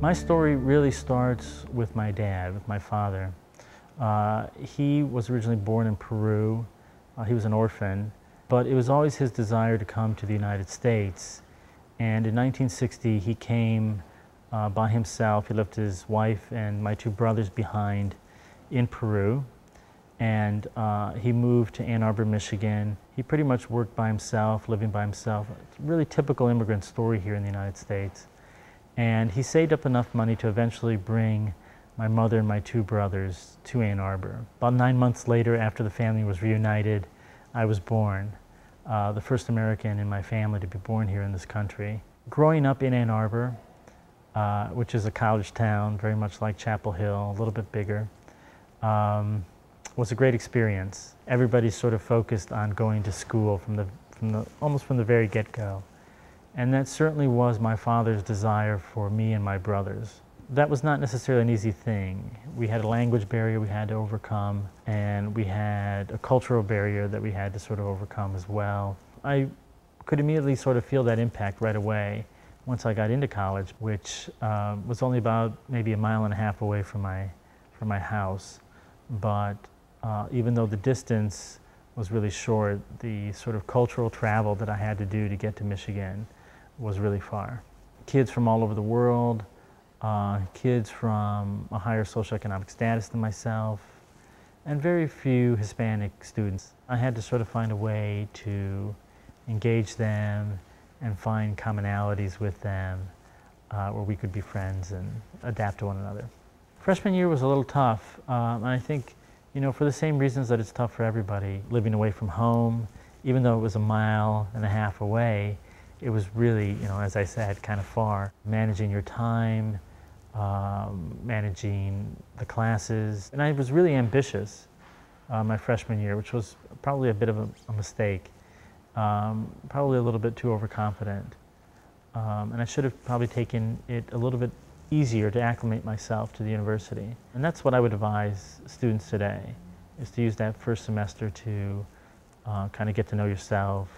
My story really starts with my dad, with my father. He was originally born in Peru. He was an orphan, but it was always his desire to come to the United States. And in 1960, he came by himself. He left his wife and my two brothers behind in Peru. And he moved to Ann Arbor, Michigan. He pretty much worked by himself, living by himself. It's a really typical immigrant story here in the United States. And he saved up enough money to eventually bring my mother and my two brothers to Ann Arbor. About 9 months later, after the family was reunited, I was born, the first American in my family to be born here in this country. Growing up in Ann Arbor, which is a college town, very much like Chapel Hill, a little bit bigger, was a great experience. Everybody sort of focused on going to school almost from the very get-go. And that certainly was my father's desire for me and my brothers. That was not necessarily an easy thing. We had a language barrier we had to overcome, and we had a cultural barrier that we had to sort of overcome as well. I could immediately sort of feel that impact right away once I got into college, which was only about maybe 1.5 miles away from my house. But even though the distance was really short, the sort of cultural travel that I had to do to get to Michigan was really far. Kids from all over the world, kids from a higher socioeconomic status than myself, and very few Hispanic students. I had to sort of find a way to engage them and find commonalities with them where we could be friends and adapt to one another. Freshman year was a little tough, and I think, for the same reasons that it's tough for everybody, living away from home, even though it was 1.5 miles away, it was really, as I said, kind of far. Managing your time, managing the classes. And I was really ambitious my freshman year, which was probably a bit of a mistake. Probably a little bit too overconfident. And I should have probably taken it a little bit easier to acclimate myself to the university. And that's what I would advise students today, is to use that first semester to kind of get to know yourself,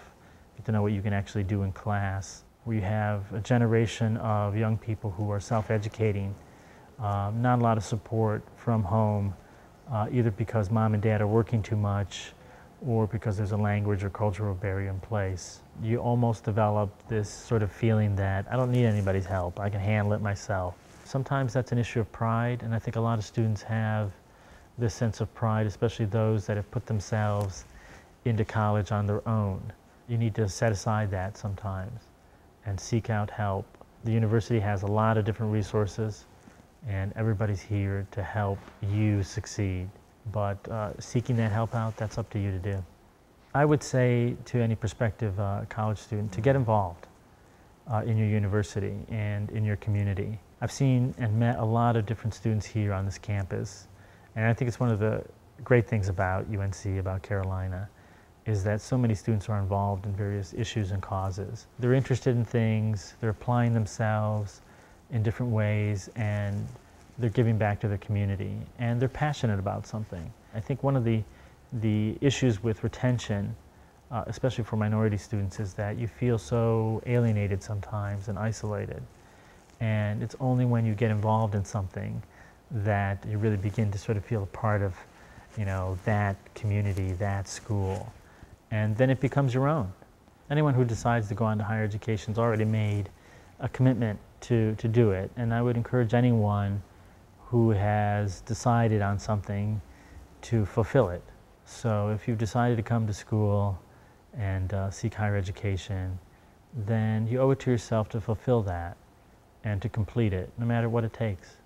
get to know what you can actually do in class. We have a generation of young people who are self-educating, not a lot of support from home, either because mom and dad are working too much or because there's a language or cultural barrier in place. You almost develop this sort of feeling that I don't need anybody's help, I can handle it myself. Sometimes that's an issue of pride, and I think a lot of students have this sense of pride, especially those that have put themselves into college on their own. You need to set aside that sometimes and seek out help. The university has a lot of different resources, and everybody's here to help you succeed. But seeking that help out, that's up to you to do. I would say to any prospective college student to get involved in your university and in your community. I've seen and met a lot of different students here on this campus, and I think it's one of the great things about UNC, about Carolina, is that so many students are involved in various issues and causes. They're interested in things, they're applying themselves in different ways, and they're giving back to their community, and they're passionate about something. I think one of the issues with retention, especially for minority students, is that you feel so alienated sometimes and isolated. And it's only when you get involved in something that you really begin to sort of feel a part of, that community, that school. And then it becomes your own. Anyone who decides to go on to higher education has already made a commitment to do it. And I would encourage anyone who has decided on something to fulfill it. So if you've decided to come to school and seek higher education, then you owe it to yourself to fulfill that and to complete it, no matter what it takes.